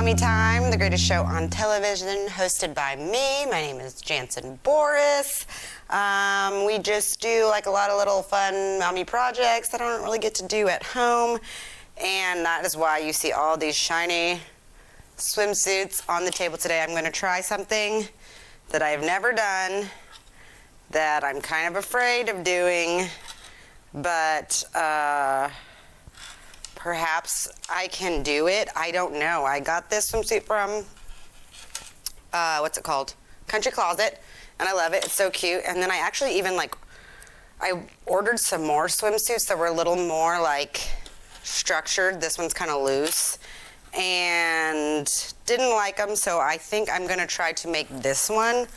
Mommy Time, the greatest show on television, hosted by me. My name is Jansen Boris. We just do like a lot of little fun mommy projects that I don't really get to do at home. And that is why you see all these shiny swimsuits on the table today. I'm going to try something that I've never done, that I'm kind of afraid of doing, but perhaps I can do it. I don't know. I got this swimsuit from, what's it called? Country Closet, and I love it. It's so cute. And then I actually even I ordered some more swimsuits that were a little more structured. This one's kind of loose, and didn't like them, so I think I'm gonna try to make this one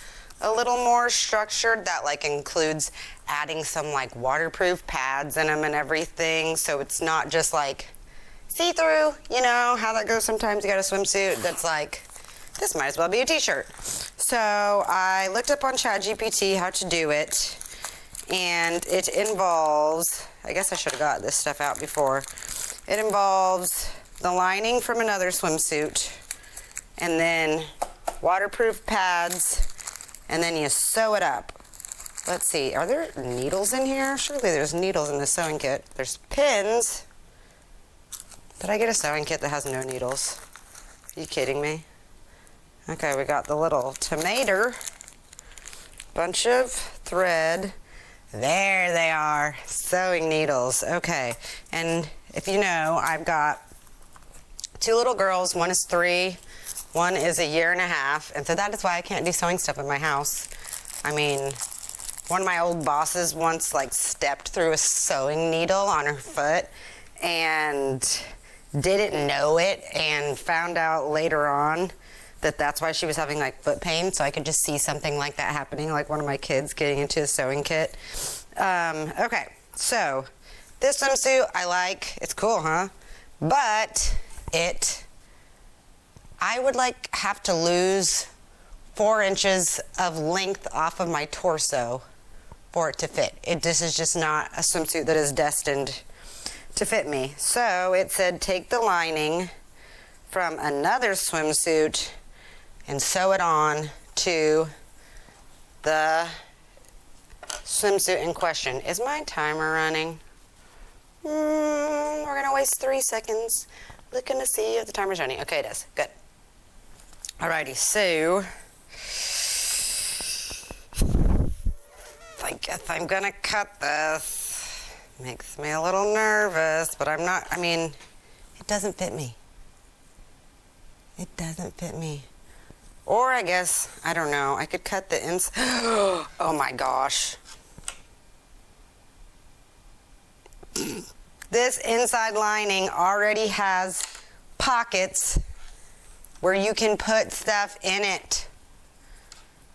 a little more structured. That includes adding some waterproof pads in them and everything, so it's not just see-through. You know how that goes sometimes. You got a swimsuit that's this might as well be a t-shirt. So I looked up on ChatGPT how to do it, and it involves, I guess I should have got this stuff out before. It involves the lining from another swimsuit, and then waterproof pads, and then you sew it up. Let's see, are there needles in here? Surely there's needles in the sewing kit. There's pins. Did I get a sewing kit that has no needles? Are you kidding me? Okay, we got the little tomato, bunch of thread. There they are, sewing needles. Okay, and if you know, I've got two little girls. One is 3, one is 1.5 years, and so that is why I can't do sewing stuff in my house. I mean, one of my old bosses once stepped through a sewing needle on her foot and didn't know it, and found out later on that that's why she was having foot pain. So I could just see something like that happening, one of my kids getting into a sewing kit. Okay, so this swimsuit I like. It's cool, huh? But I would have to lose 4 inches of length off of my torso for it to fit. This is just not a swimsuit that is destined to fit me. So it said take the lining from another swimsuit and sew it on to the swimsuit in question. Is my timer running? We're gonna waste 3 seconds looking to see if the timer's running. Okay, it is. Good. Alrighty, so I guess I'm gonna cut this. Makes me a little nervous, but I'm not. I mean, it doesn't fit me. It doesn't fit me. Or I guess, I don't know, I could cut the inside. Oh my gosh. This inside lining already has pockets where you can put stuff in it.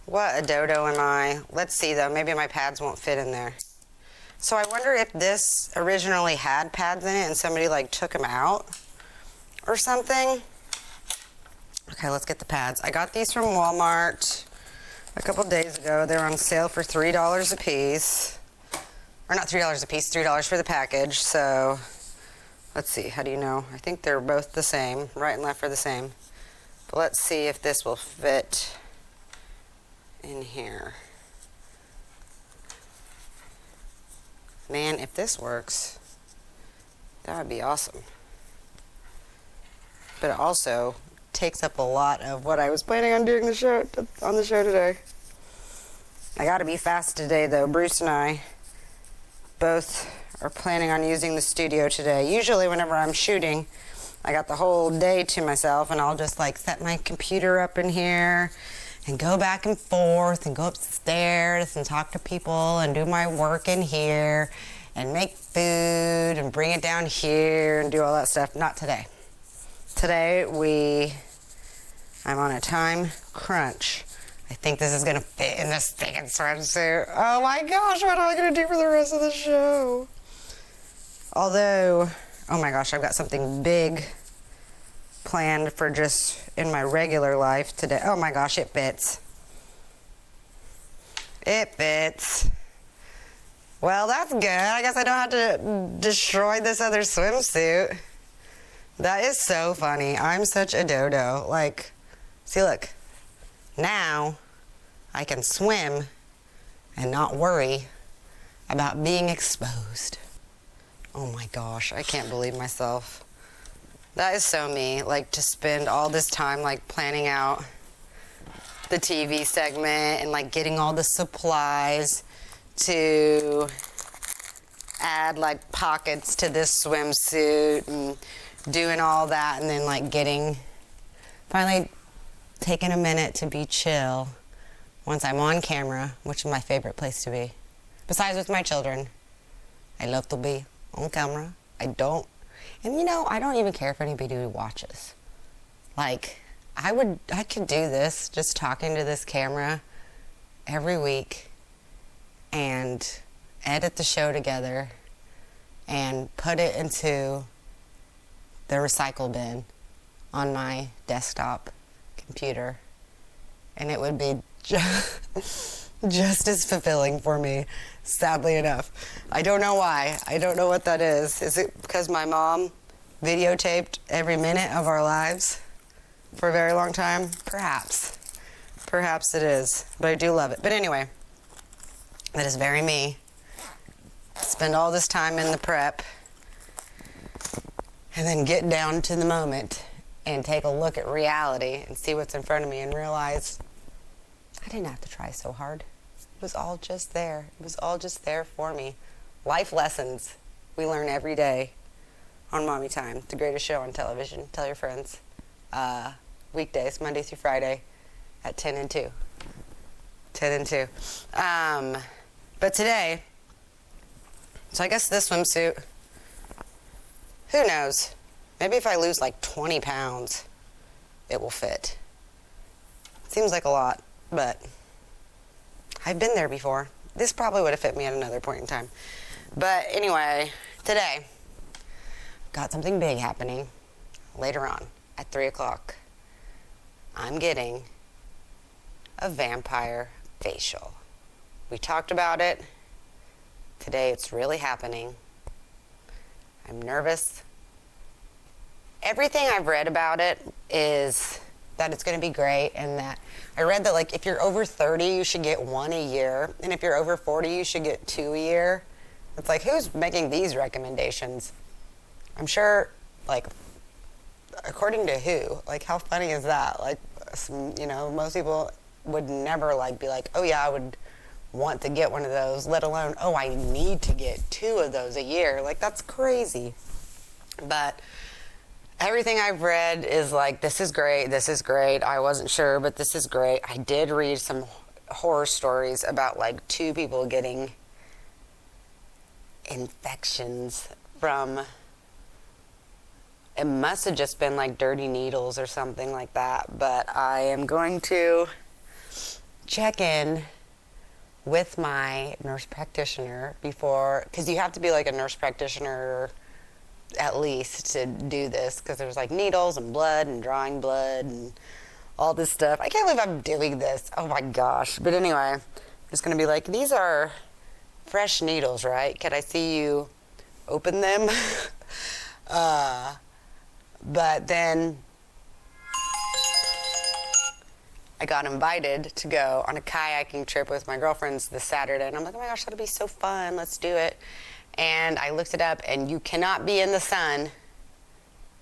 What a dodo am I. Let's see though, maybe my pads won't fit in there. So I wonder if this originally had pads in it and somebody took them out or something. Okay, let's get the pads. I got these from Walmart a couple days ago. They were on sale for $3 a piece. Or not $3 a piece, $3 for the package. So let's see, how do you know? I think they're both the same. Right and left are the same. But let's see if this will fit in here. Man, if this works, that would be awesome. But it also takes up a lot of what I was planning on doing on the show today. I gotta be fast today though. Bruce and I both are planning on using the studio today. Usually whenever I'm shooting, I got the whole day to myself, and I'll just set my computer up in here and go back and forth and go upstairs and talk to people and do my work in here and make food and bring it down here and do all that stuff. Not today. Today I'm on a time crunch. I think this is gonna fit in this stinking swimsuit. Oh my gosh, what am I gonna do for the rest of the show? Although, oh my gosh, I've got something big planned for just in my regular life today. Oh my gosh, it fits. It fits. Well, that's good. I guess I don't have to destroy this other swimsuit. That is so funny. I'm such a dodo. Like, see, look. Now I can swim and not worry about being exposed. Oh my gosh, I can't believe myself. That is so me. Like, to spend all this time, like, planning out the TV segment and, like, getting all the supplies to add, like, pockets to this swimsuit and doing all that, and then, like, finally taking a minute to be chill once I'm on camera, which is my favorite place to be. Besides with my children, I love to be on camera. And you know, I don't even care if anybody watches. Like, I could do this, just talking to this camera every week and edit the show together and put it into the recycle bin on my desktop computer, and it would be just as fulfilling for me, sadly enough. I don't know why. I don't know what that is. Is it because my mom videotaped every minute of our lives for a very long time? Perhaps. Perhaps it is, but I do love it. But anyway, that is very me. Spend all this time in the prep and then get down to the moment and take a look at reality and see what's in front of me and realize I didn't have to try so hard. It was all just there. It was all just there for me. Life lessons we learn every day on Mommy Time, the greatest show on television. Tell your friends. Weekdays, Monday through Friday at 10 and 2. 10 and 2. But today, so I guess this swimsuit, who knows? Maybe if I lose like 20 pounds, it will fit. Seems like a lot, but I've been there before. This probably would have fit me at another point in time. But anyway, today, got something big happening later on at 3 o'clock. I'm getting a vampire facial. We talked about it. Today it's really happening. I'm nervous. Everything I've read about it is that it's going to be great, and that I read that, like, if you're over 30, you should get 1 a year, and if you're over 40, you should get 2 a year. It's like, who's making these recommendations? I'm sure, like, according to who? Like, how funny is that? Like, you know, most people would never, like, be like, oh yeah, I would want to get one of those, let alone, oh, I need to get 2 of those a year. Like, that's crazy. But everything I've read is like, this is great, this is great. I wasn't sure, but this is great. I did read some horror stories about, like, 2 people getting infections from, it must have just been like dirty needles or something like that. But I am going to check in with my nurse practitioner before, because you have to be like a nurse practitioner at least to do this, because there's like needles and blood and drawing blood and all this stuff. I can't believe I'm doing this. Oh my gosh. But anyway, it's going to be like, these are fresh needles, right? Can I see you open them? But then I got invited to go on a kayaking trip with my girlfriends this Saturday, and I'm like, oh my gosh, that'll be so fun. Let's do it. And I looked it up, and you cannot be in the sun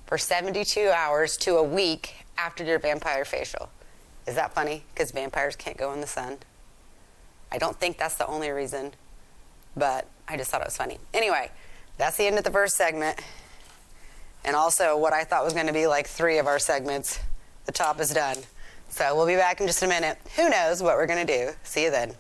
for 72 hours to a week after your vampire facial. Is that funny? Because vampires can't go in the sun. I don't think that's the only reason, but I just thought it was funny. Anyway, that's the end of the first segment. And also what I thought was going to be like 3 of our segments. The top is done. So we'll be back in just a minute. Who knows what we're going to do. See you then.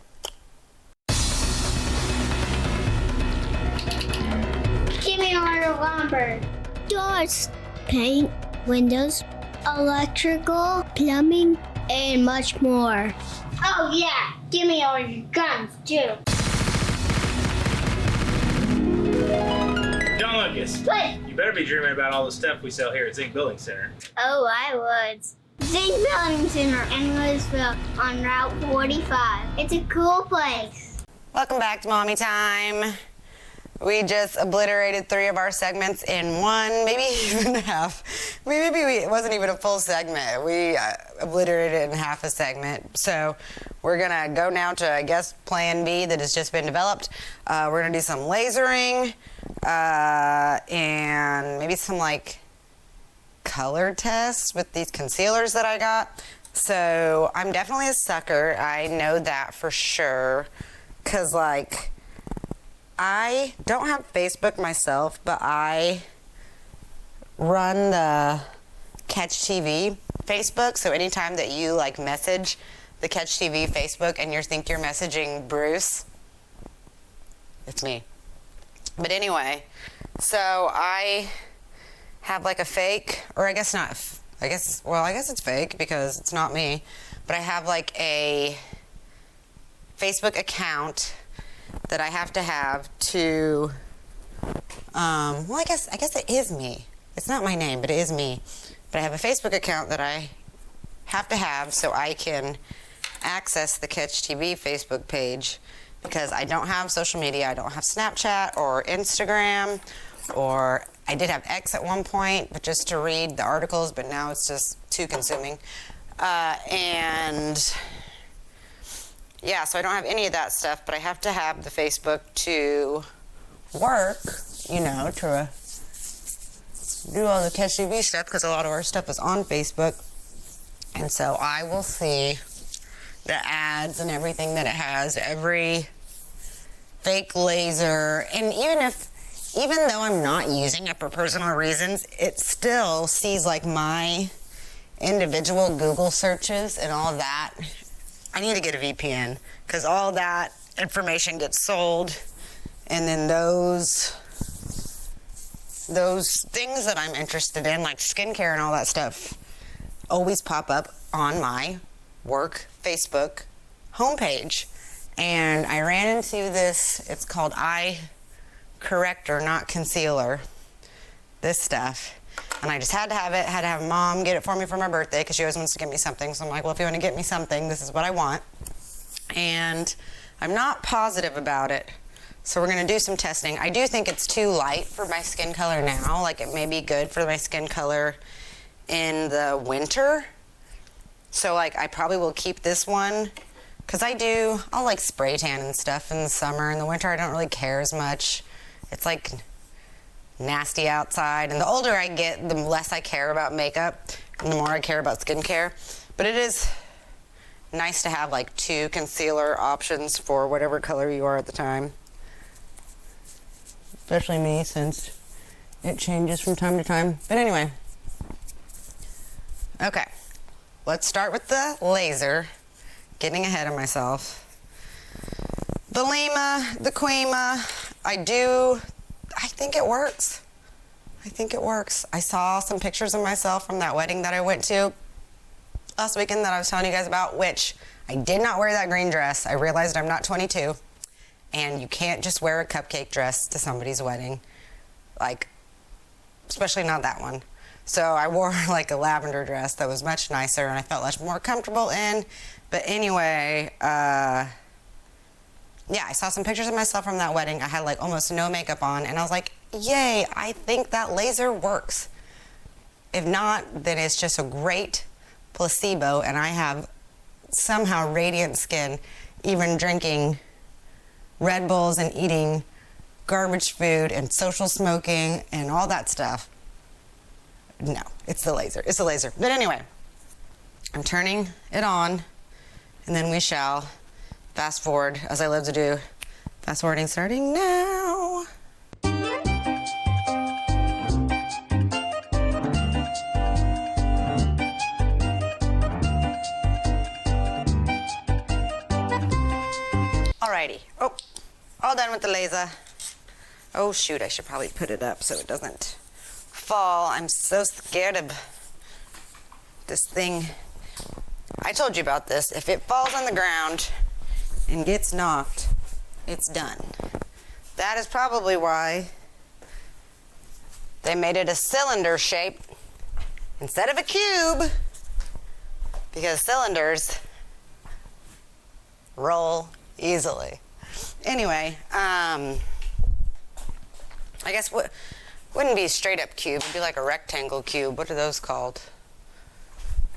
Give me another lumber. Doors, paint, windows, electrical, plumbing, and much more. Oh yeah, give me all your guns too. John Lucas. What? You better be dreaming about all the stuff we sell here at Zink Building Center. Oh, I would. Zink Building Center in Louisville on Route 45. It's a cool place. Welcome back to Mommy Time. We just obliterated 3 of our segments in one, maybe even half. It wasn't even a full segment. We obliterated it in half a segment. So we're going to go now to, I guess, plan B that has just been developed. We're going to do some lasering and maybe some, like, color tests with these concealers that I got. So I'm definitely a sucker. I know that for sure. Because, like, I don't have Facebook myself, but I run the Catch TV Facebook. So anytime that you, like, message the Catch TV Facebook and you think you're messaging Bruce, it's me. But anyway, so I have, like, a fake, or I guess not, I guess it's fake because it's not me, but I have, like, a Facebook account that I have to well, I guess it is me. It's not my name, but it is me. But I have a Facebook account that I have to have so I can access the Catch TV Facebook page, because I don't have social media. I don't have Snapchat or Instagram, or I did have X at one point, but just to read the articles, but now it's just too consuming. And yeah, so I don't have any of that stuff, but I have to have the Facebook to work, you know, to do all the Catch TV stuff, because a lot of our stuff is on Facebook. And so I will see the ads and everything that it has, every fake laser. And even though I'm not using it for personal reasons, it still sees, like, my individual Google searches and all that. I need to get a VPN, because all that information gets sold, and then those things that I'm interested in, like skincare and all that stuff, always pop up on my work Facebook homepage. And I ran into this, it's called eye corrector, not concealer, this stuff. And I just had to have it, had to have Mom get it for me for my birthday, because she always wants to get me something. So I'm like, well, if you want to get me something, this is what I want. And I'm not positive about it. So we're going to do some testing. I do think it's too light for my skin color now. Like, it may be good for my skin color in the winter. So, like, I probably will keep this one, because I'll, like, spray tan and stuff in the summer. In the winter, I don't really care as much. It's, like, nasty outside, and the older I get, the less I care about makeup and the more I care about skincare. But it is nice to have, like, 2 concealer options for whatever color you are at the time, especially me, since it changes from time to time. But anyway, okay, let's start with the laser. Getting ahead of myself. The Lima, the Quema, I think it works. I saw some pictures of myself from that wedding that I went to last weekend that I was telling you guys about, which I did not wear that green dress. I realized I'm not 22, and you can't just wear a cupcake dress to somebody's wedding, like, especially not that one. So I wore, like, a lavender dress that was much nicer and I felt much more comfortable in. But anyway, yeah, I saw some pictures of myself from that wedding. I had, like, almost no makeup on, and I was like, yay, I think that laser works. If not, then it's just a great placebo, and I have somehow radiant skin, even drinking Red Bulls and eating garbage food and social smoking and all that stuff. No, it's the laser. It's the laser. But anyway, I'm turning it on, and then we shall fast forward, as I love to do. Fast forwarding starting now. Alrighty. Oh, all done with the laser. Oh shoot, I should probably put it up so it doesn't fall. I'm so scared of this thing. I told you about this. If it falls on the ground and gets knocked, it's done. That is probably why they made it a cylinder shape instead of a cube, because cylinders roll easily. Anyway, I guess wouldn't be a straight up cube. It'd be like a rectangle cube. What are those called?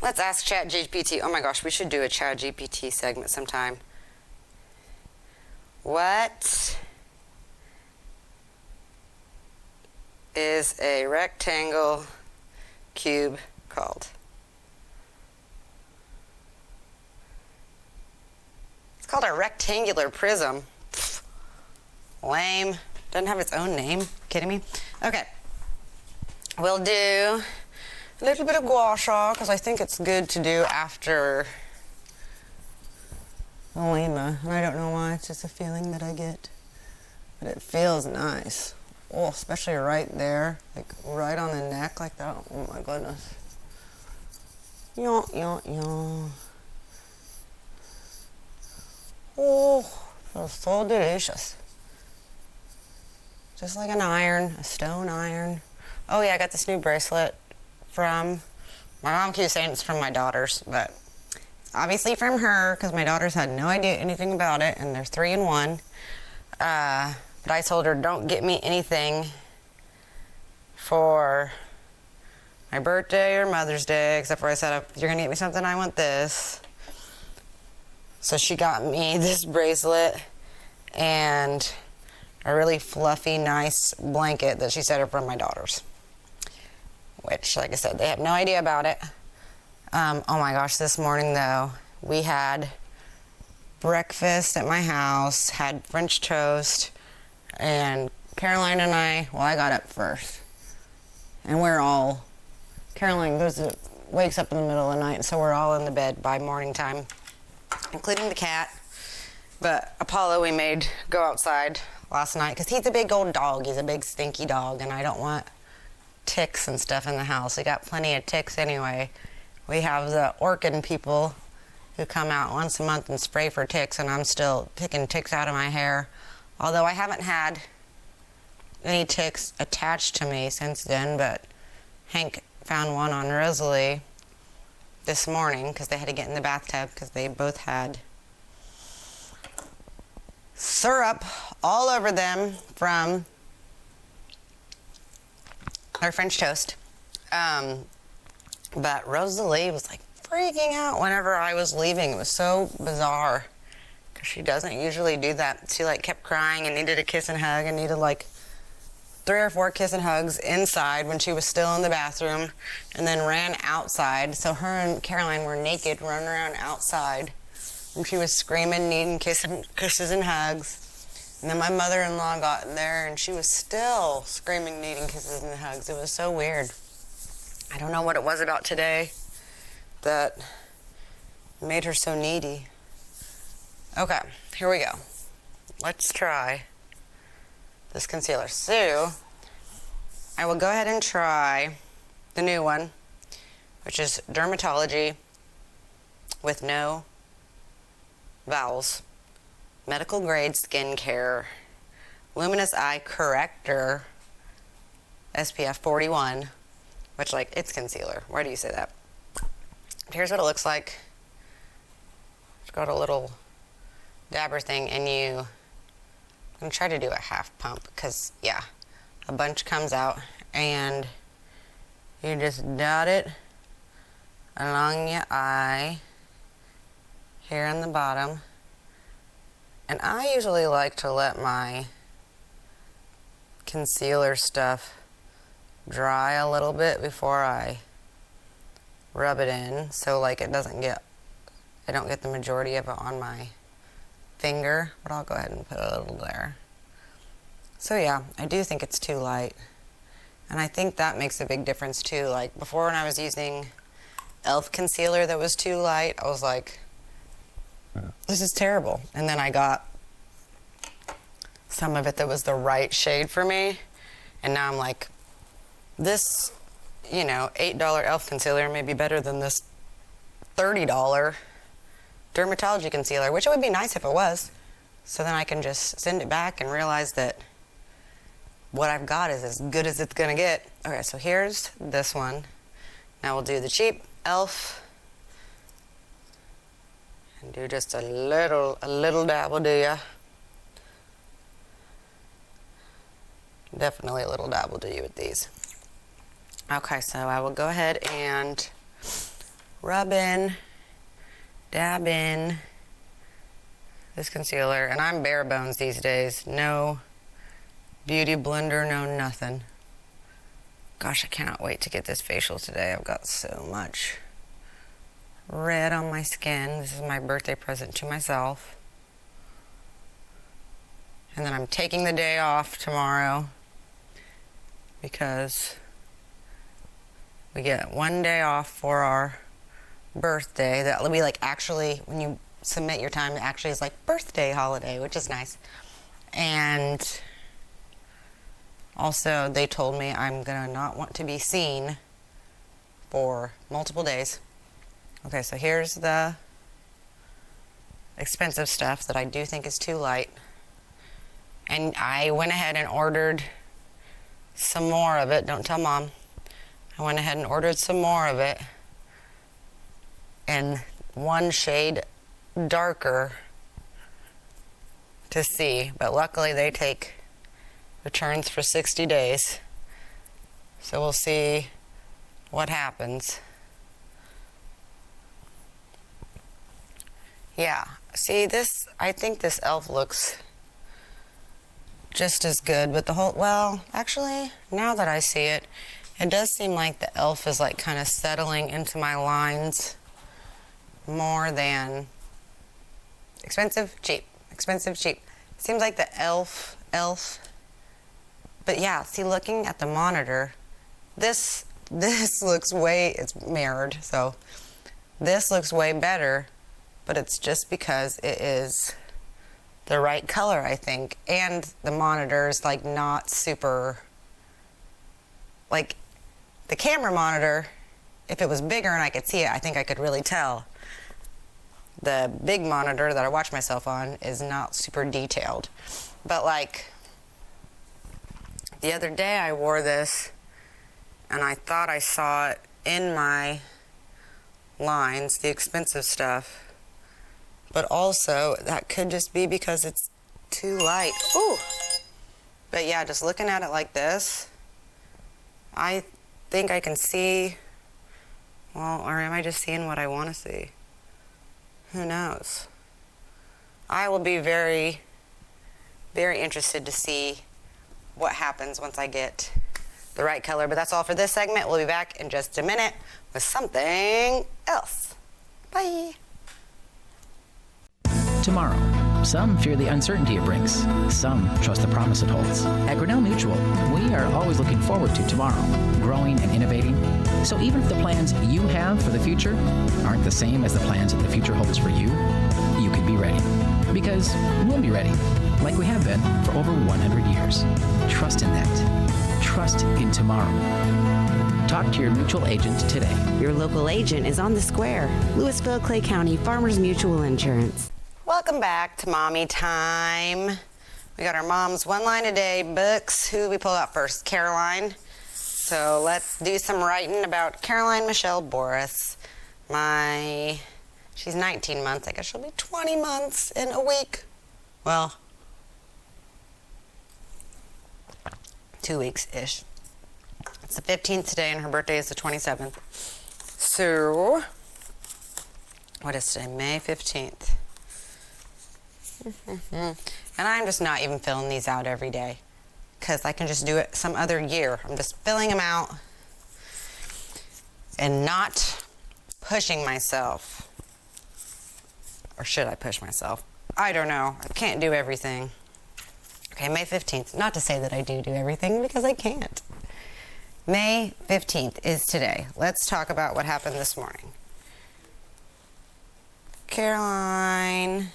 Let's ask ChatGPT. Oh my gosh, we should do a ChatGPT segment sometime. What is a rectangle cube called? It's called a rectangular prism. Pfft, lame. Doesn't have its own name. Kidding me? Okay. We'll do a little bit of gua sha because I think it's good to do after Lima. And I don't know why. It's just a feeling that I get. But it feels nice. Oh, especially right there. Like right on the neck like that. Oh my goodness. Yaw, yaw, yaw. Oh, feels so delicious. Just like an iron, a stone iron. Oh yeah, I got this new bracelet from, my mom keeps saying it's from my daughters, but it's obviously from her because my daughters had no idea anything about it, and they're 3 and 1. But I told her, don't get me anything for my birthday or Mother's Day, except for I said, if you're gonna get me something, I want this. So she got me this bracelet and a really fluffy, nice blanket that she said are from my daughters. Which, like I said, they have no idea about it. Oh my gosh, this morning though, we had breakfast at my house, had French toast, and Caroline and I, well, I got up first. And Caroline wakes up in the middle of the night, so we're all in the bed by morning time, including the cat. But Apollo we made go outside last night because he's a big old dog. He's a big stinky dog, and I don't want ticks and stuff in the house. We got plenty of ticks anyway. We have the Orkin people who come out once a month and spray for ticks, and I'm still picking ticks out of my hair. Although I haven't had any ticks attached to me since then, but Hank found one on Rosalie this morning because they had to get in the bathtub because they both had syrup all over them from our French toast. But Rosalie was like freaking out whenever I was leaving. It was so bizarre because she doesn't usually do that. She like kept crying and needed a kiss and hug and needed like 3 or 4 kiss and hugs inside when she was still in the bathroom, and then ran outside. So her and Caroline were naked running around outside, and she was screaming, needing kisses and hugs. And then my mother-in-law got in there, and she was still screaming, needing kisses and hugs. It was so weird. I don't know what it was about today that made her so needy. Okay, here we go. Let's try this concealer. So, I will go ahead and try the new one, which is Dermatology with no vowels. Medical grade skincare. Luminous Eye Corrector SPF 41, which, like, it's concealer. Why do you say that? Here's what it looks like. It's got a little dabber thing, and I'm going to try to do a half pump because, yeah, a bunch comes out, and you just dot it along your eye here on the bottom. And I usually like to let my concealer stuff dry a little bit before I rub it in, so like I don't get the majority of it on my finger, but I'll go ahead and put a little there. So yeah, I do think it's too light, and I think that makes a big difference too. Like before, when I was using e.l.f. concealer that was too light, I was like, this is terrible. And then I got some of it that was the right shade for me, and now I'm like, this, $8 e.l.f. concealer may be better than this $30 Dermatology concealer, which it would be nice if it was. So then I can just send it back and realize that what I've got is as good as it's gonna get. Okay, so here's this one. Now we'll do the cheap e.l.f. and do just a little dab will do ya. Definitely a little dab will do you with these. Okay, so I will go ahead and rub in, dab in this concealer. And I'm bare bones these days. No beauty blender, no nothing. Gosh, I cannot wait to get this facial today. I've got so much red on my skin. This is my birthday present to myself. And then I'm taking the day off tomorrow because we get one day off for our birthday. That'll be like, actually, when you submit your time, it actually is like birthday holiday, which is nice. And also, they told me I'm gonna not want to be seen for multiple days. Okay, so here's the expensive stuff that I do think is too light. And I went ahead and ordered some more of it. Don't tell Mom. I went ahead and ordered some more of it in one shade darker to see. But luckily they take returns for 60 days. So we'll see what happens. Yeah, see this, I think this e.l.f. looks just as good, but the whole, well, actually, now that I see it, it does seem like the e.l.f. is like kind of settling into my lines more than expensive, cheap, expensive, cheap. Seems like the e.l.f. But yeah, see, looking at the monitor, this looks way, it's mirrored, so this looks way better, but it's just because it is the right color, I think. And the monitor is like not super, like the camera monitor, if it was bigger and I could see it, I think I could really tell. The big monitor that I watch myself on is not super detailed. But like the other day I wore this and I thought I saw it in my lines, the expensive stuff. But also, that could just be because it's too light. Ooh! But yeah, just looking at it like this, I think I can see, well, or am I just seeing what I want to see? Who knows? I will be very, very interested to see what happens once I get the right color. But that's all for this segment. We'll be back in just a minute with something else. Bye! Tomorrow. Some fear the uncertainty it brings. Some trust the promise it holds. At Grinnell Mutual, we are always looking forward to tomorrow, growing and innovating. So even if the plans you have for the future aren't the same as the plans that the future holds for you, you could be ready. Because we'll be ready, like we have been for over 100 years. Trust in that. Trust in tomorrow. Talk to your mutual agent today. Your local agent is on the square. Louisville, Clay County, Farmers Mutual Insurance. Welcome back to Mommy Time. We got our Mom's One Line a Day books. Who we pull out first? Caroline. So let's do some writing about Caroline Michelle Boris. She's 19 months. I guess she'll be 20 months in a week. Well, 2 weeks-ish. It's the 15th today and her birthday is the 27th. So, what is today? May 15th. And I'm just not even filling these out every day because I can just do it some other year. I'm just filling them out and not pushing myself. Or should I push myself? I don't know. I can't do everything. Okay, May 15th. Not to say that I do everything because I can't. May 15th is today. Let's talk about what happened this morning. Caroline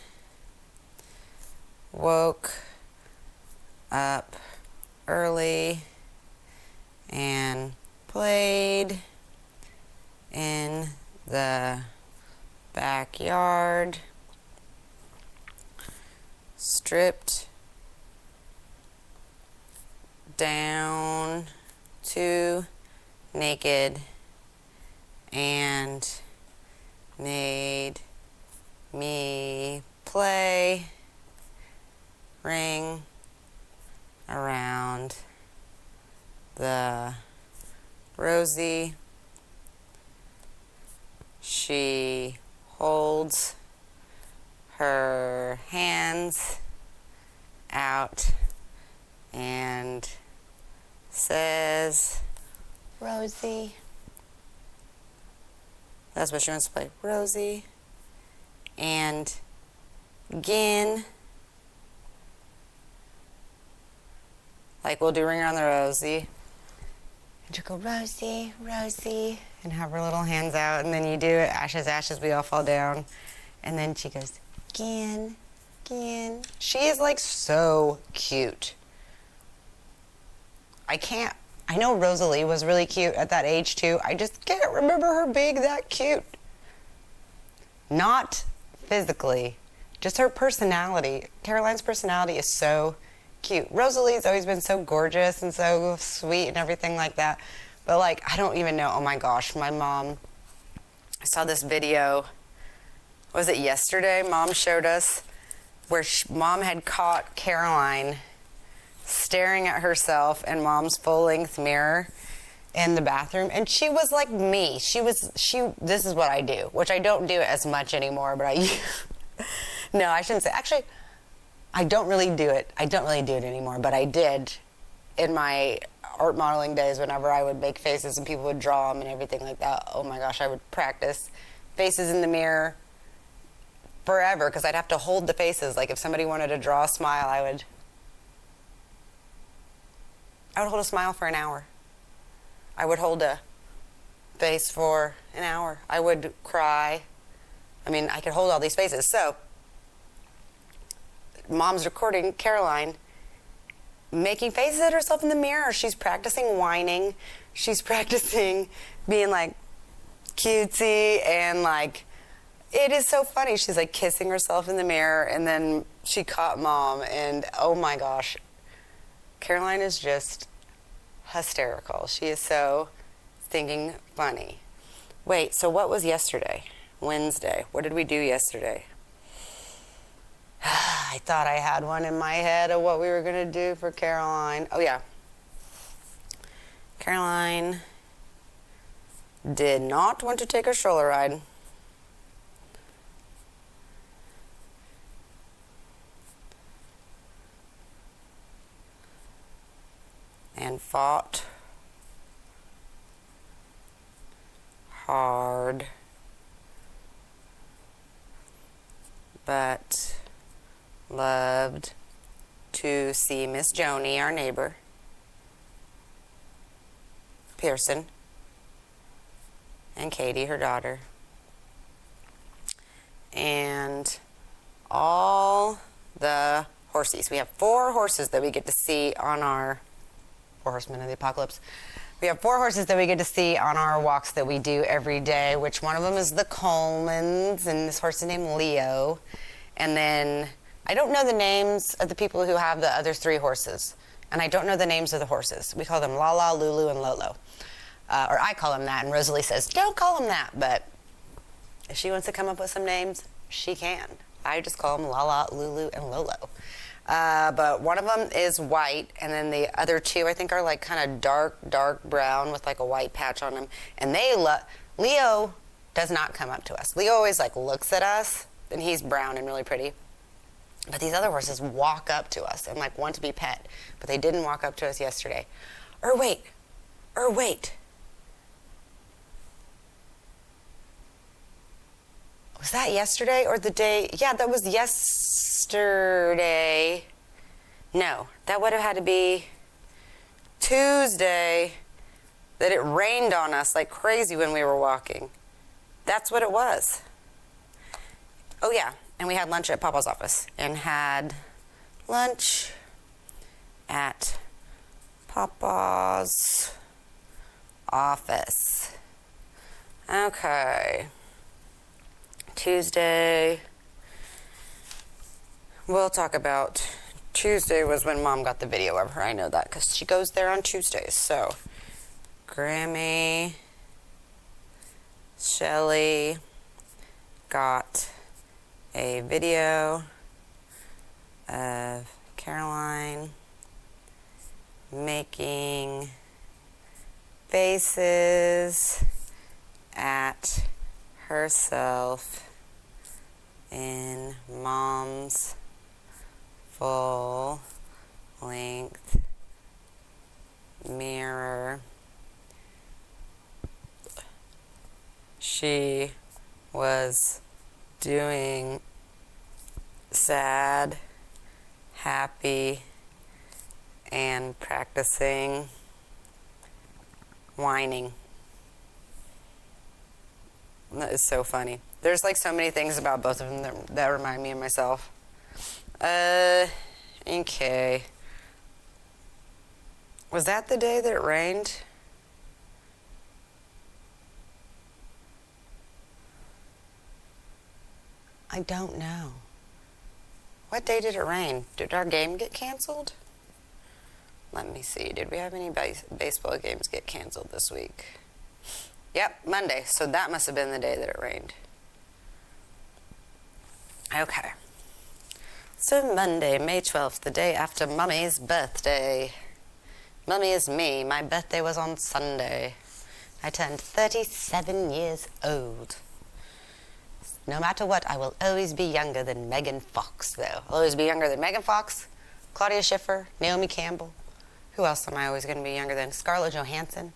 woke up early and played in the backyard, stripped down to naked, and made me play ring around the Rosie. She holds her hands out and says, Rosie. That's what she wants to play. Rosie. And again, like we'll do Ring Around the Rosie. And she'll go, Rosie, Rosie, and have her little hands out. And then you do it, ashes, ashes, we all fall down. And then she goes, again, again. She is like so cute. I know Rosalie was really cute at that age too. I just can't remember her being that cute. Not physically, just her personality. Caroline's personality is so cute. Rosalie's always been so gorgeous and so sweet and everything like that. But like, I don't even know. Oh my gosh, my mom, I saw this video. Was it yesterday? Mom showed us where Mom had caught Caroline staring at herself in Mom's full-length mirror in the bathroom, and she was like me. This is what I do, which I don't do it as much anymore, but no, I shouldn't say. Actually, I don't really do it. I don't really do it anymore, but I did in my art modeling days whenever I would make faces and people would draw them and everything like that. Oh my gosh, I would practice faces in the mirror forever because I'd have to hold the faces. Like if somebody wanted to draw a smile, I would hold a smile for an hour. I would hold a face for an hour. I would cry. I mean, I could hold all these faces. So Mom's recording Caroline making faces at herself in the mirror. She's practicing whining. She's practicing being like cutesy and like, it is so funny. She's like kissing herself in the mirror, and then she caught Mom, and oh my gosh, Caroline is just hysterical. She is so stinking funny. Wait, so what was yesterday? Wednesday. What did we do yesterday? I thought I had one in my head of what we were going to do for Caroline. Oh, yeah. Caroline did not want to take a stroller ride. And fought hard, but loved to see Miss Joni, our neighbor, Pearson, and Katie, her daughter, and all the horsies. We have 4 horses that we get to see on our 4 horsemen of the apocalypse. We have 4 horses that we get to see on our walks that we do every day, which one of them is the Colemans, and this horse is named Leo. And then I don't know the names of the people who have the other 3 horses, and I don't know the names of the horses. We call them Lala, Lulu, and Lolo. Or I call them that, and Rosalie says, don't call them that, but if she wants to come up with some names, she can. I just call them Lala, Lulu, and Lolo. But one of them is white, and then the other 2, I think, are like kind of dark brown with like a white patch on them. And Leo does not come up to us. Leo always like looks at us, and he's brown and really pretty. But these other horses walk up to us and like want to be pet, but they didn't walk up to us yesterday. Or wait. Was that yesterday or the day? Yeah, that was yesterday. No, that would have had to be Tuesday, that it rained on us like crazy when we were walking. That's what it was. Oh yeah, and we had lunch at Papa's office and had lunch at Papa's office. Okay. Tuesday. We'll talk about Tuesday was when Mom got the video of her. I know that because she goes there on Tuesdays. So, Grammy, Shelly got a video of Caroline making faces at herself in mom's full length mirror. She was doing sad, happy, and practicing whining. That is so funny. There's like so many things about both of them that remind me of myself. Okay. Was that the day that it rained? I don't know. What day did it rain? Did our game get canceled? Let me see. Did we have any baseball games get canceled this week? Yep, Monday. So that must have been the day that it rained. Okay. So Monday, May 12th, the day after Mummy's birthday. Mummy is me. My birthday was on Sunday. I turned 37 years old. No matter what, I will always be younger than Megan Fox, though. I'll always be younger than Megan Fox, Claudia Schiffer, Naomi Campbell. Who else am I always going to be younger than? Scarlett Johansson.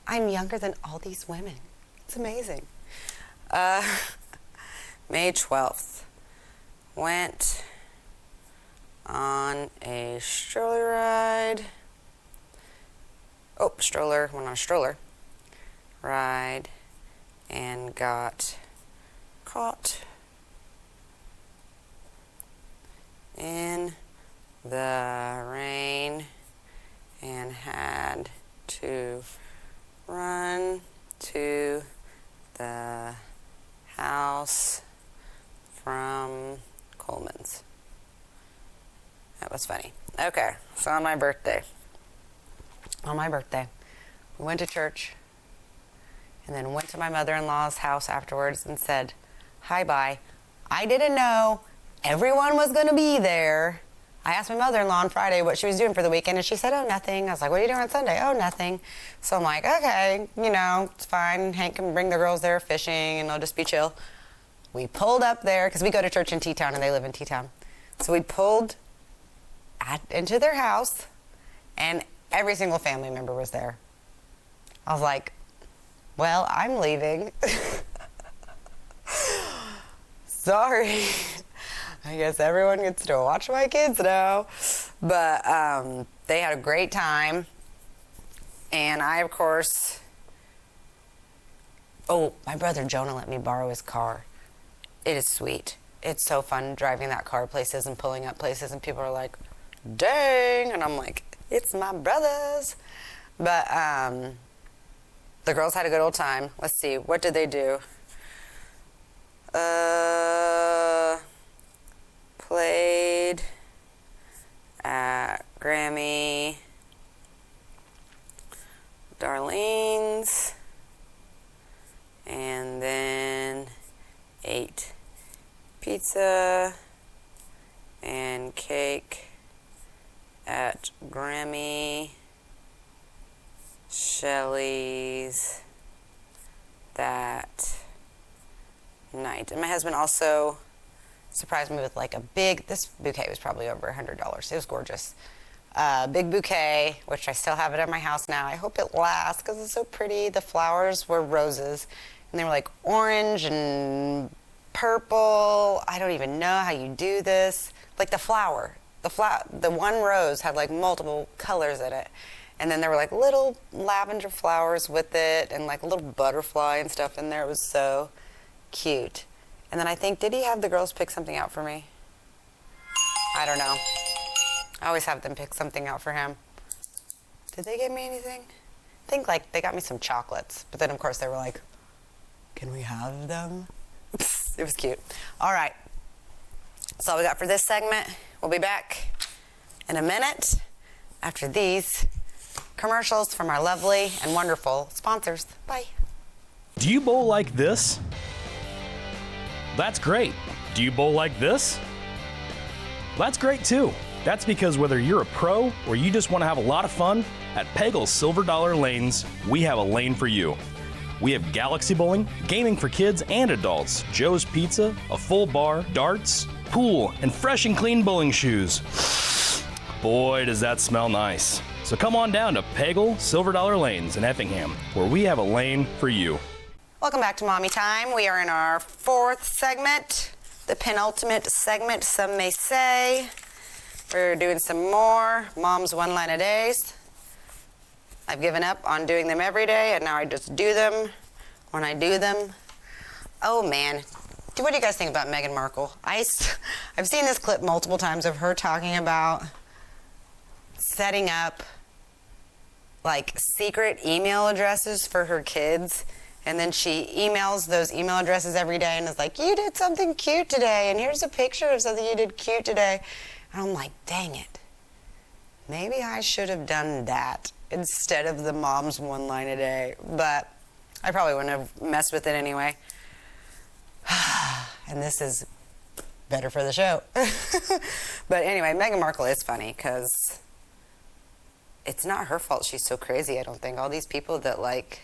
I'm younger than all these women. It's amazing. May 12th. Went on a stroller ride. Went on a stroller ride and got caught in the rain and had to run to the house from Coleman's. That was funny. Okay, so on my birthday, we went to church and then went to my mother-in-law's house afterwards and said, hi, bye. I didn't know everyone was going to be there. I asked my mother-in-law on Friday what she was doing for the weekend, and she said, oh, nothing. I was like, what are you doing on Sunday? Oh, nothing. So I'm like, okay, it's fine. Hank can bring the girls there fishing, and they'll just be chill. We pulled up there, because we go to church in T-Town, and they live in T-Town. So we pulled into their house, and every single family member was there. I was like, well, I'm leaving. Sorry. I guess everyone gets to watch my kids now. But they had a great time. And I, of course... Oh, my brother Jonah let me borrow his car. It is sweet. It's so fun driving that car places and pulling up places. And people are like, dang. And I'm like, it's my brother's. But the girls had a good old time. Let's see. What did they do? Played at Grammy Darlene's and then ate pizza and cake at Grammy Shelley's that night. And my husband also surprised me with like this bouquet was probably over $100. It was gorgeous. Big bouquet, which I still have it at my house now. I hope it lasts because it's so pretty. The flowers were roses and they were like orange and purple. I don't even know how you do this. Like the one rose had like multiple colors in it. And then there were like little lavender flowers with it and like a little butterfly and stuff in there. It was so cute. And then I think, did he have the girls pick something out for me? I don't know. I always have them pick something out for him. Did they get me anything? I think like they got me some chocolates. But then of course they were like, can we have them? It was cute. All right. That's all we got for this segment. We'll be back in a minute after these commercials from our lovely and wonderful sponsors. Bye. Do you bowl like this? That's great. Do you bowl like this? That's great too. That's because whether you're a pro or you just want to have a lot of fun, at Peggle's Silver Dollar Lanes, we have a lane for you. We have galaxy bowling, gaming for kids and adults, Joe's Pizza, a full bar, darts, pool, and fresh and clean bowling shoes. Boy, does that smell nice. So come on down to Peggle Silver Dollar Lanes in Effingham, where we have a lane for you. Welcome back to Mommy Time. We are in our fourth segment, the penultimate segment, some may say. We're doing some more Mom's one-line-a-days. I've given up on doing them every day, and now I just do them when I do them. Oh, man. What do you guys think about Meghan Markle? I've seen this clip multiple times of her talking about setting up, like, secret email addresses for her kids, and then she emails those email addresses every day and is like, you did something cute today, and here's a picture of something you did cute today. And I'm like, dang it. Maybe I should have done that instead of the Mom's one line a day. But I probably wouldn't have messed with it anyway. And this is better for the show. But anyway, Meghan Markle is funny because it's not her fault she's so crazy, I don't think. All these people that, like,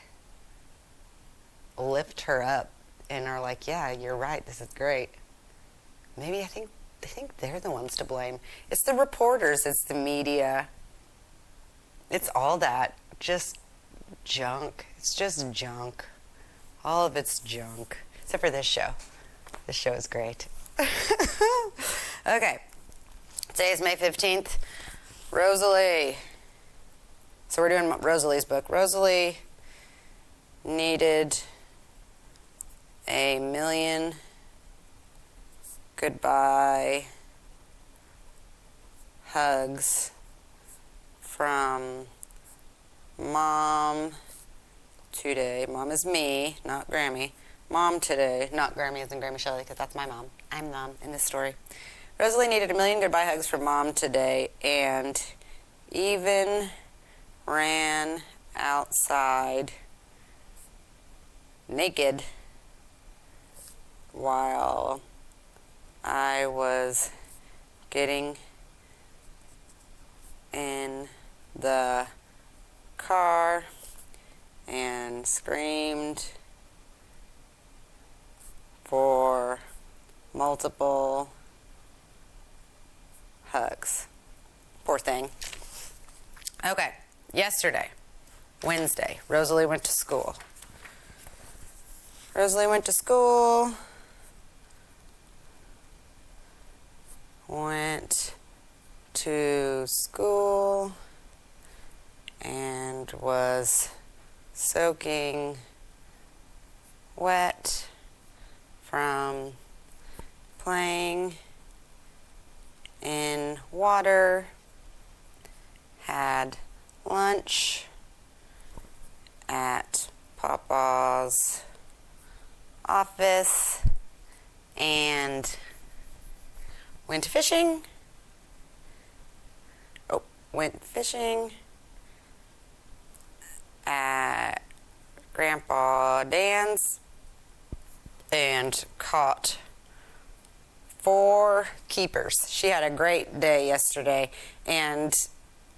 lift her up and are like, yeah, you're right, this is great. Maybe I think they're the ones to blame. It's the reporters, it's the media. It's all that. Just junk. It's just junk. All of it's junk. Except for this show. This show is great. Okay. Today is May 15th. Rosalie. So we're doing Rosalie's book. Rosalie needed 1 million goodbye hugs from Mom today. Mom is me, not Grammy. Mom today, not Grammy as in Grammy Shelley, because that's my mom. I'm Mom in this story. Rosalie needed 1 million goodbye hugs from Mom today, and even ran outside naked while I was getting in the car and screamed for multiple hugs. Poor thing. Okay, yesterday, Wednesday, Rosalie went to school. Went to school and was soaking wet from playing in water, had lunch at Papa's office, and went fishing at Grandpa Dan's and caught 4 keepers. She had a great day yesterday, and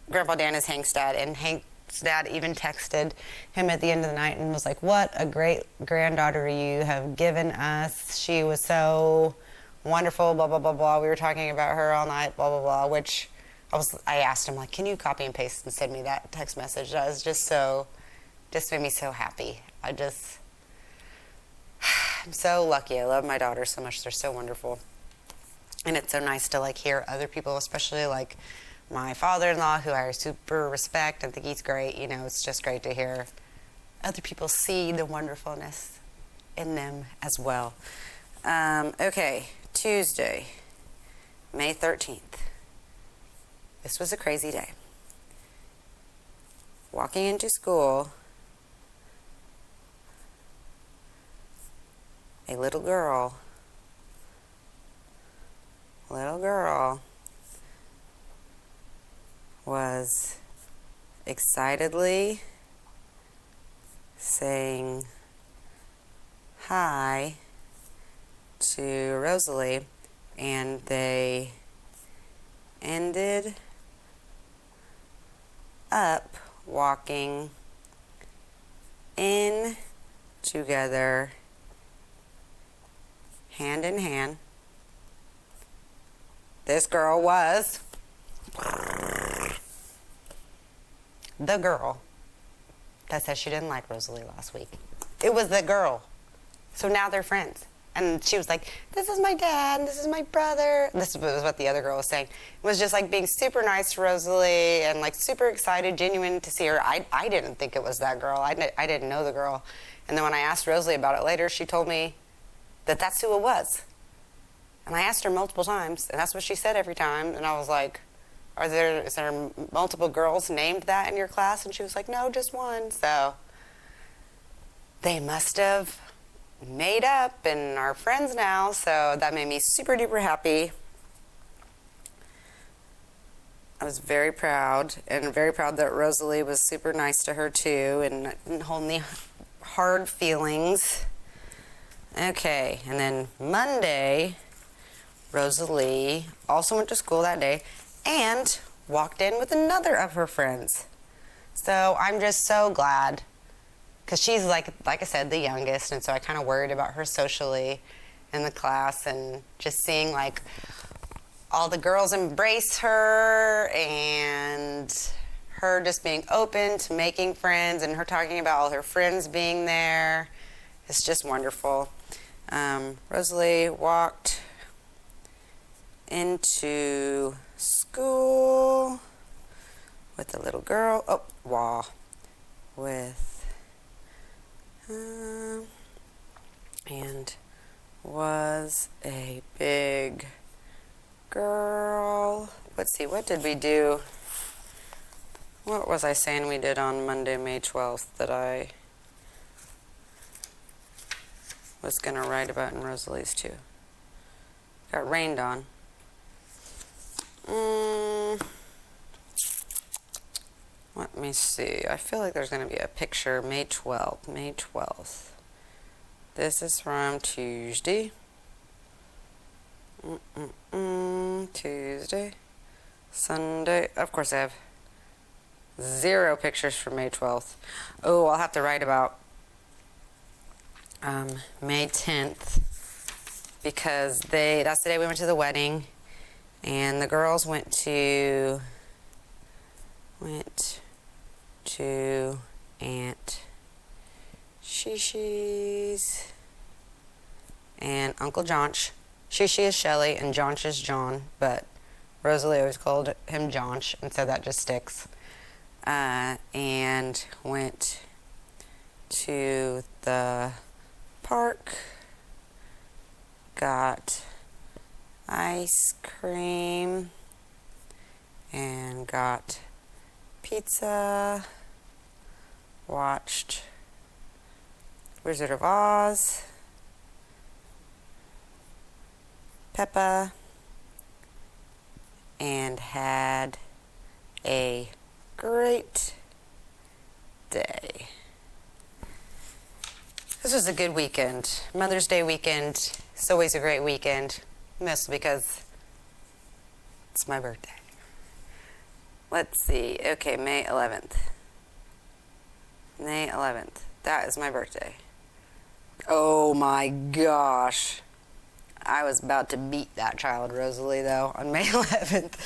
Grandpa Dan is Hank's dad, and Hank's dad even texted him at the end of the night and was like, what a great granddaughter you have given us. She was so wonderful, blah, blah, blah, blah. We were talking about her all night, blah, blah, blah, which I asked him, like, can you copy and paste and send me that text message? That was just made me so happy. I'm so lucky. I love my daughters so much. They're so wonderful. And it's so nice to, like, hear other people, especially, like, my father-in-law, who I super respect and think he's great. You know, it's just great to hear other people see the wonderfulness in them as well. Okay, Tuesday, May 13th. This was a crazy day. Walking into school, a little girl was excitedly saying hi to Rosalie, and ended up walking in together, hand in hand. This girl was the girl that said she didn't like Rosalie last week. It was the girl. So now they're friends. And she was like, this is my dad, and this is my brother. This was what the other girl was saying. It was just like being super nice to Rosalie and like super excited, genuine to see her. I didn't think it was that girl. I didn't know the girl. And then when I asked Rosalie about it later, she told me that that's who it was. And I asked her multiple times, and that's what she said every time. And I was like, is there multiple girls named that in your class? And she was like, no, just one. So they must have made up and are friends now, so that made me super duper happy. I was very proud, and very proud that Rosalie was super nice to her too and didn't hold any hard feelings. Okay, and then Monday, Rosalie also went to school that day and walked in with another of her friends. So I'm just so glad, because she's like I said, the youngest, and so I kind of worried about her socially in the class, and just seeing like all the girls embrace her and her just being open to making friends and her talking about all her friends being there. It's just wonderful. Rosalie walked into school with a little girl. Oh, wow. With and was a big girl. Let's see, what did we do? What was I saying we did on Monday, May 12th that I was going to write about in Rosalie's too? Got rained on. Let me see. I feel like there's going to be a picture. May 12th. May 12th. This is from Tuesday. Tuesday. Sunday. Of course, I have 0 pictures from May 12th. Oh, I'll have to write about May 10th. Because that's the day we went to the wedding. And the girls went to Aunt Shishi's and Uncle Johnch. Shishi is Shelly and Johnch is John, but Rosalie always called him Johnch, and so that just sticks. And went to the park, got ice cream, and got pizza, watched Wizard of Oz, Peppa, and had a great day. This was a good weekend. Mother's Day weekend. It's always a great weekend, mostly because it's my birthday. Let's see. Okay, May 11th. May 11th. That is my birthday. Oh my gosh. I was about to beat that child, Rosalie, though, on May 11th.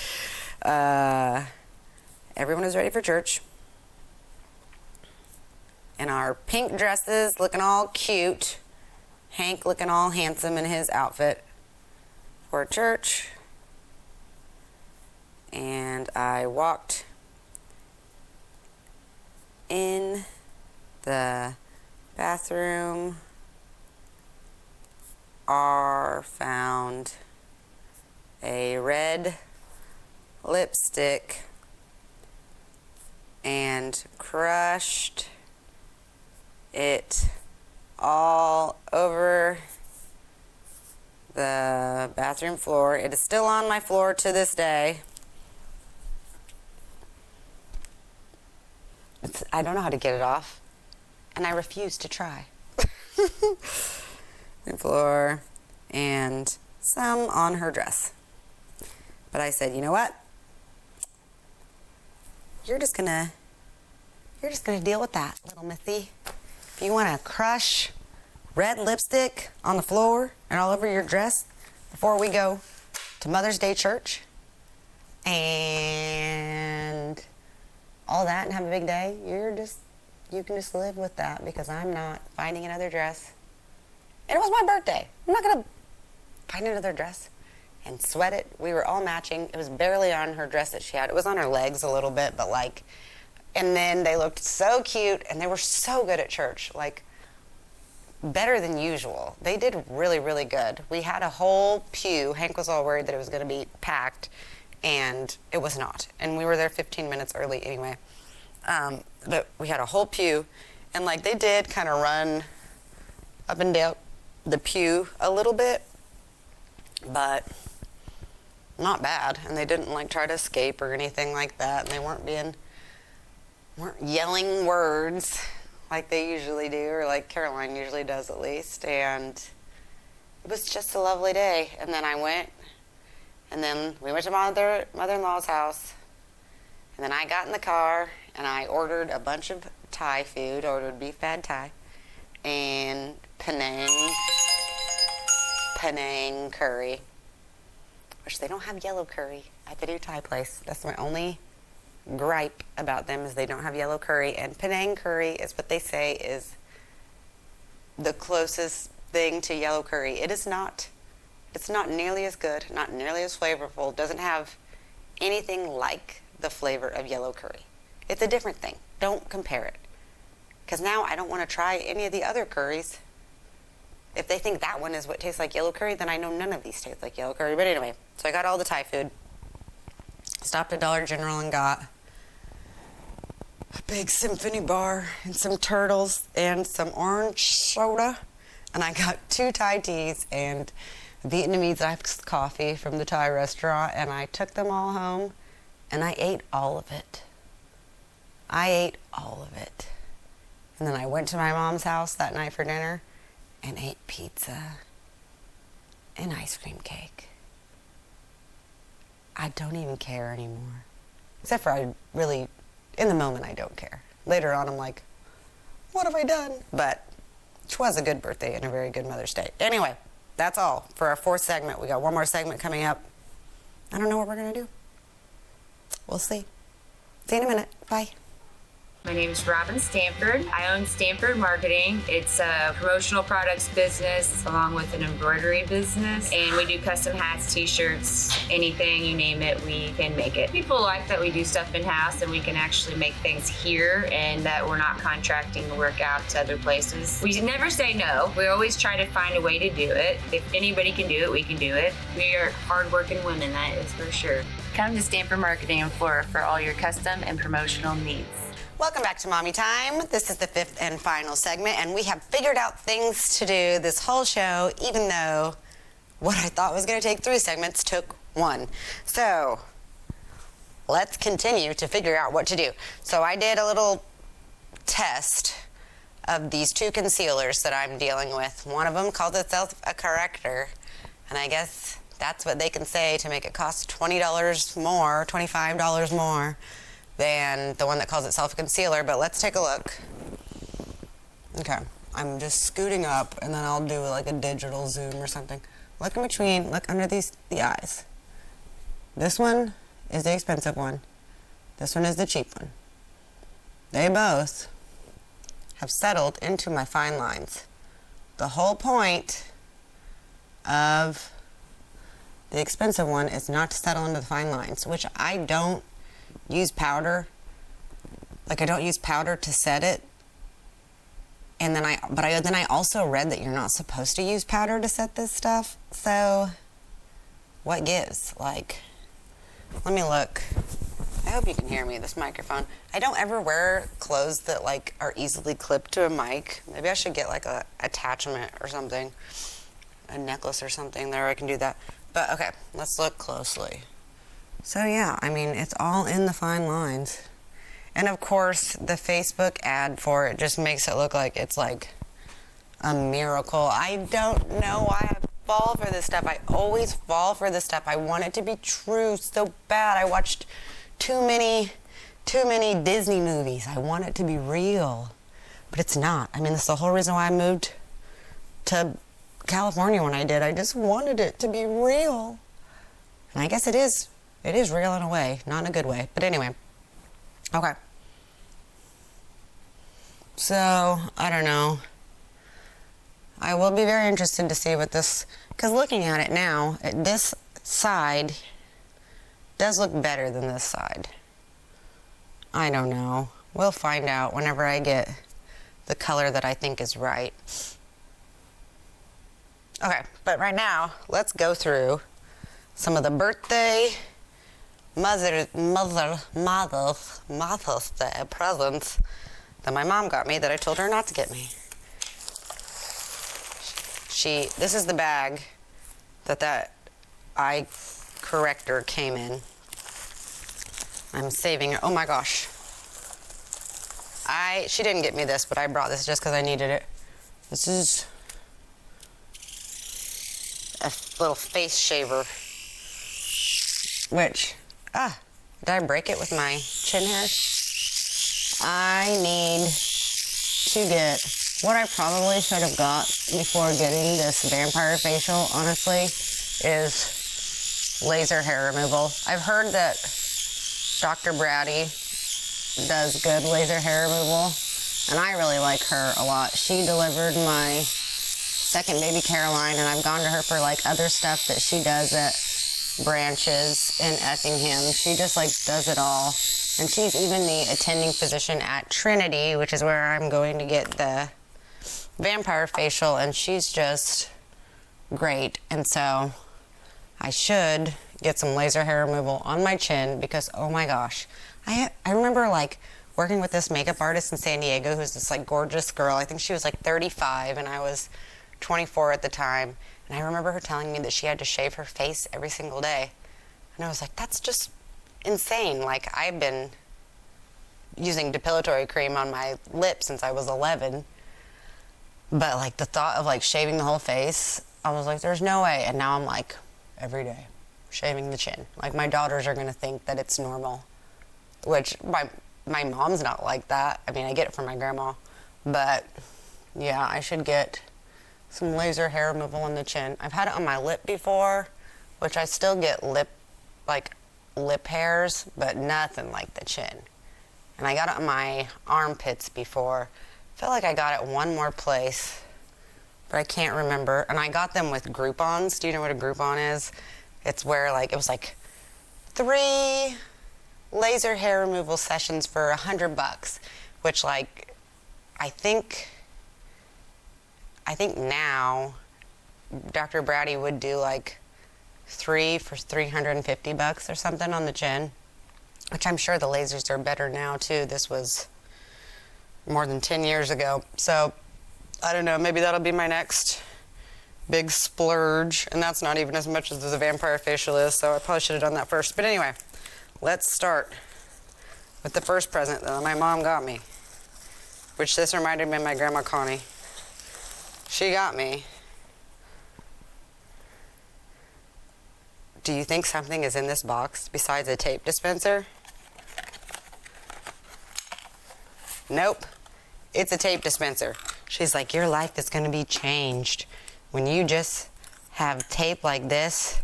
Everyone was ready for church. In our pink dresses, looking all cute. Hank looking all handsome in his outfit for church. And I walked in the bathroom. Found a red lipstick and crushed it all over the bathroom floor. It is still on my floor to this day. I don't know how to get it off, and I refuse to try. The floor and some on her dress. But I said, you know what? you're just gonna deal with that, little missy. If you want to crush red lipstick on the floor and all over your dress before we go to Mother's Day church and all that and have a big day, you can just live with that, because I'm not finding another dress. And it was my birthday. I'm not gonna find another dress and sweat it. We were all matching. It was barely on her dress that she had. It was on her legs a little bit, but like, and then they looked so cute, and they were so good at church, like better than usual. They did really, really good. We had a whole pew. Hank was all worried that it was gonna be packed, and it was not. And we were there 15 minutes early anyway. But we had a whole pew, and like they did kind of run up and down the pew a little bit, but not bad. And they didn't like try to escape or anything like that, and they weren't yelling words like they usually do, or like Caroline usually does at least. And it was just a lovely day. And then I went, and then we went to mother-in-law's house, and then I got in the car and I ordered a bunch of Thai food. Ordered beef pad Thai and Penang curry, which they don't have yellow curry at the new Thai place. That's my only gripe about them, is they don't have yellow curry. And Penang curry is what they say is the closest thing to yellow curry. It's not nearly as good, not nearly as flavorful, doesn't have anything like the flavor of yellow curry. It's a different thing. Don't compare it. Because now I don't want to try any of the other curries. If they think that one is what tastes like yellow curry, then I know none of these taste like yellow curry. But anyway, so I got all the Thai food. Stopped at Dollar General and got a big symphony bar and some turtles and some orange soda. And I got 2 Thai teas and Vietnamese iced coffee from the Thai restaurant. And I took them all home, and I ate all of it. And then I went to my mom's house that night for dinner and ate pizza and ice cream cake. I don't even care anymore. Except for in the moment, I don't care. Later on, I'm like, what have I done? But it was a good birthday and a very good Mother's Day. Anyway, that's all for our 4th segment. We got one more segment coming up. I don't know what we're going to do. We'll see. See you in a minute. Bye. My name is Robin Stanford. I own Stanford Marketing. It's a promotional products business along with an embroidery business. And we do custom hats, t-shirts, anything, you name it, we can make it. People like that we do stuff in-house and we can actually make things here, and that we're not contracting the work out to other places. We never say no. We always try to find a way to do it. If anybody can do it, we can do it. We are hardworking women, that is for sure. Come to Stanford Marketing in Florida for all your custom and promotional needs. Welcome back to Mommy Time. This is the 5th and final segment, and we have figured out things to do this whole show, even though what I thought was going to take 3 segments took 1. So let's continue to figure out what to do. So I did a little test of these 2 concealers that I'm dealing with. One of them calls itself a corrector, and I guess that's what they can say to make it cost $20 more, $25 more than the one that calls itself a concealer. But let's take a look. Okay, I'm just scooting up, and then I'll do like a digital zoom or something. Look in between, look under the eyes. This one is the expensive one. This one is the cheap one. They both have settled into my fine lines. The whole point of the expensive one is not to settle into the fine lines, which I don't use powder. Like, I don't use powder to set it. And then I also read that you're not supposed to use powder to set this stuff. So what gives? Like, let me look. I hope you can hear me, this microphone. I don't ever wear clothes that like are easily clipped to a mic. Maybe I should get like a attachment or something, a necklace or something there I can do that. But okay, let's look closely. So yeah, I mean, it's all in the fine lines. And of course, the Facebook ad for it just makes it look like it's like a miracle. I don't know why I fall for this stuff. I always fall for this stuff. I want it to be true so bad. I watched too many too many Disney movies. I want it to be real. But it's not. I mean, that's the whole reason why I moved to California when I did. I just wanted it to be real. And I guess it is. It is real in a way, not in a good way. But anyway. Okay. So, I don't know. I will be very interested to see what this... Because looking at it now, this side does look better than this side. I don't know. We'll find out whenever I get the color that I think is right. Okay, but right now, let's go through some of the birthday, Mother's Day presents that my mom got me that I told her not to get me. This is the bag that eye corrector came in. I'm saving it. Oh my gosh. She didn't get me this, but I brought this just because I needed it. This is a little face shaver. Which, did I break it with my chin hairs? I need to get, what I probably should have got before getting this vampire facial, honestly, is laser hair removal. I've heard that Dr. Brady does good laser hair removal, and I really like her a lot. She delivered my second baby Caroline, and I've gone to her for like other stuff that she does at Branches in Effingham. She just like does it all, and she's even the attending physician at Trinity, which is where I'm going to get the vampire facial, and she's just great. And so I should get some laser hair removal on my chin because, oh my gosh, I remember like working with this makeup artist in San Diego who's this like gorgeous girl. I think she was like 35 and I was 24 at the time. And I remember her telling me that she had to shave her face every single day. And I was like, that's just insane. Like, I've been using depilatory cream on my lips since I was 11. But like the thought of like shaving the whole face, I was like, there's no way. And now I'm like, every day, shaving the chin. Like, my daughters are gonna think that it's normal. Which, my mom's not like that. I mean, I get it from my grandma. But, yeah, I should get some laser hair removal on the chin. I've had it on my lip before, which I still get lip hairs, but nothing like the chin. And I got it on my armpits before. I feel like I got it one more place, but I can't remember. And I got them with Groupons. Do you know what a Groupon is? It's where, like, it was like 3 laser hair removal sessions for $100, which, like, I think now Dr. Brady would do like 3 for $350 or something on the chin, which I'm sure the lasers are better now too. This was more than 10 years ago. So I don't know, maybe that'll be my next big splurge, and that's not even as much as the vampire facial is, so I probably should have done that first. But anyway, let's start with the first present that my mom got me, which this reminded me of my grandma Connie. She got me. Do you think something is in this box besides a tape dispenser? Nope. It's a tape dispenser. She's like, your life is going to be changed when you just have tape like this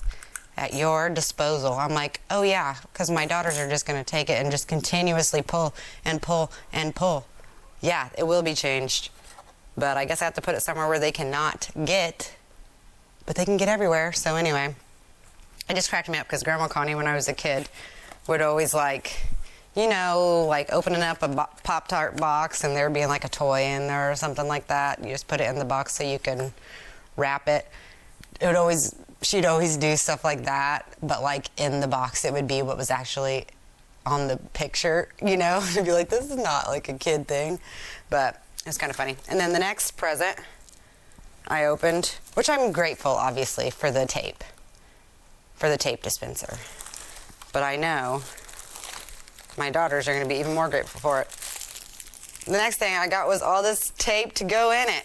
at your disposal. I'm like, oh yeah, because my daughters are just going to take it and just continuously pull and pull and pull. Yeah, it will be changed. But I guess I have to put it somewhere where they cannot get, but they can get everywhere. So anyway, it just cracked me up because Grandma Connie, when I was a kid, would always like, you know, like opening up a Pop-Tart box and there being like a toy in there or something like that. You just put it in the box so you can wrap it. She'd always do stuff like that, but like in the box it would be what was actually on the picture, you know? It'd be like, this is not like a kid thing, but it's kind of funny. And then the next present I opened, which I'm grateful, obviously, for the tape dispenser. But I know my daughters are going to be even more grateful for it. The next thing I got was all this tape to go in it.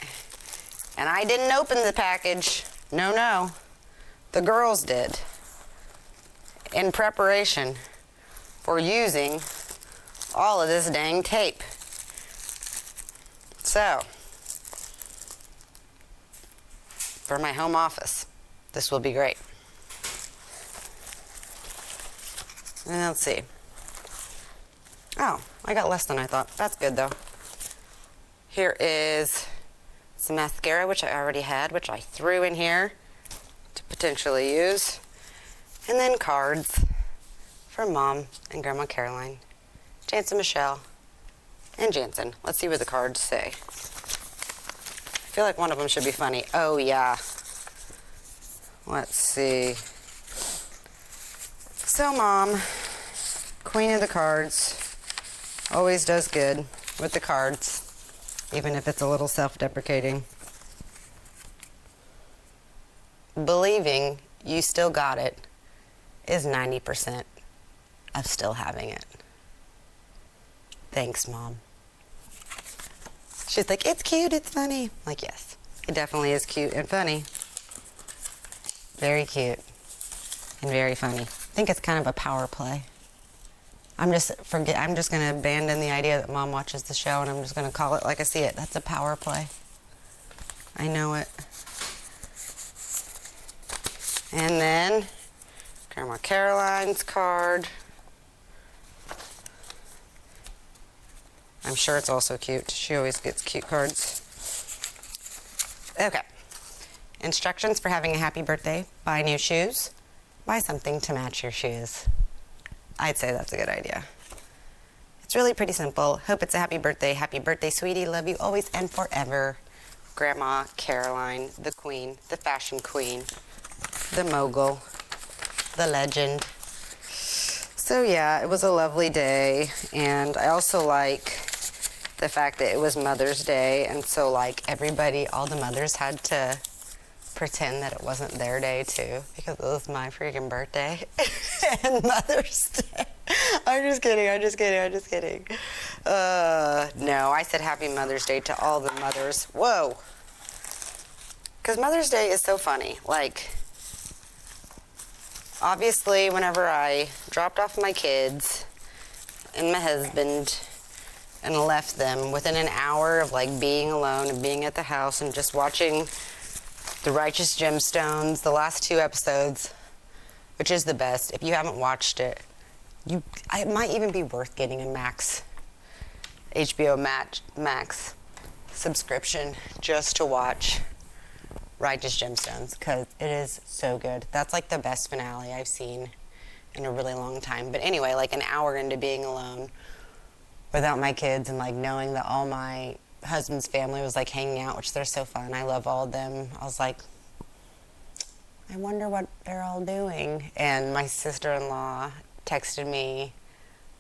And I didn't open the package. No. The girls did. In preparation for using all of this dang tape. So, for my home office, this will be great. And let's see. Oh, I got less than I thought. That's good though. Here is some mascara, which I already had, which I threw in here to potentially use. And then cards from Mom and Grandma Caroline, Jansen Michelle, and Jansen. Let's see what the cards say. I feel like one of them should be funny. Oh, yeah. Let's see. So, Mom, Queen of the Cards, always does good with the cards, even if it's a little self-deprecating. Believing you still got it is 90% of still having it. Thanks, Mom. She's like, it's cute, it's funny. I'm like, yes, it definitely is cute and funny. Very cute and very funny. I think it's kind of a power play. I'm just gonna abandon the idea that Mom watches the show, and I'm just gonna call it like I see it. That's a power play. I know it. And then Grandma Caroline's card. I'm sure it's also cute. She always gets cute cards. Okay. Instructions for having a happy birthday. Buy new shoes. Buy something to match your shoes. I'd say that's a good idea. It's really pretty simple. Hope it's a happy birthday. Happy birthday, sweetie. Love you always and forever. Grandma Caroline, the queen, the fashion queen, the mogul, the legend. So yeah, it was a lovely day, and I also like the fact that it was Mother's Day, and so like everybody, all the mothers had to pretend that it wasn't their day too, because it was my freaking birthday and Mother's Day. I'm just kidding. No, I said happy Mother's Day to all the mothers. Whoa. Because Mother's Day is so funny. Like, obviously, whenever I dropped off my kids and my husband and left them within an hour of like being alone and being at the house and just watching The Righteous Gemstones, the last 2 episodes, which is the best. If you haven't watched it, it might even be worth getting a HBO Max subscription just to watch Righteous Gemstones, because it is so good. That's like the best finale I've seen in a really long time. But anyway, like an hour into being alone without my kids and like knowing that all my husband's family was like hanging out, which they're so fun. I love all of them. I was like, I wonder what they're all doing. And my sister-in-law texted me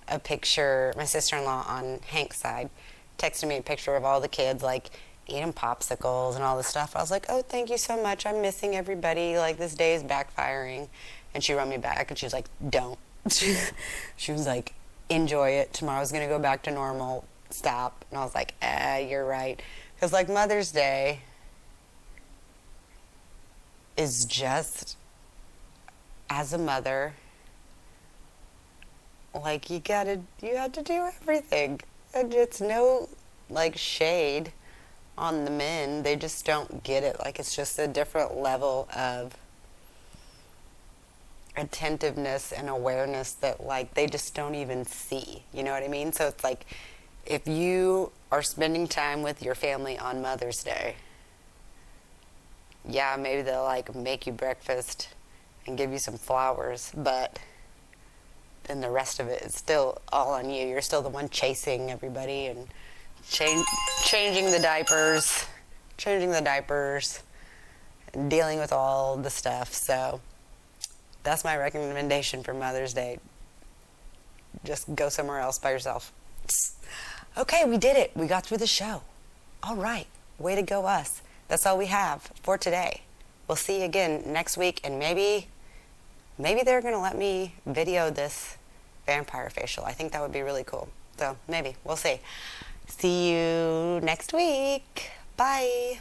a picture. My sister-in-law on Hank's side texted me a picture of all the kids like eating popsicles and all this stuff. I was like, oh, thank you so much. I'm missing everybody. Like, this day is backfiring. And she wrote me back and she was like, don't. She was like, enjoy it. Tomorrow's going to go back to normal. Stop. And I was like, you're right. Because like Mother's Day is just, as a mother, like you have to do everything. And it's no like shade on the men. They just don't get it. Like, it's just a different level of attentiveness and awareness that like they just don't even see. You know what I mean? So it's like, if you are spending time with your family on Mother's Day, yeah, maybe they'll like make you breakfast and give you some flowers, but then the rest of it is still all on you. You're still the one chasing everybody and changing the diapers, and dealing with all the stuff. So that's my recommendation for Mother's Day. Just go somewhere else by yourself. Okay, we did it. We got through the show. All right. Way to go, us. That's all we have for today. We'll see you again next week, and maybe they're going to let me video this vampire facial. I think that would be really cool. So maybe. We'll see. See you next week. Bye.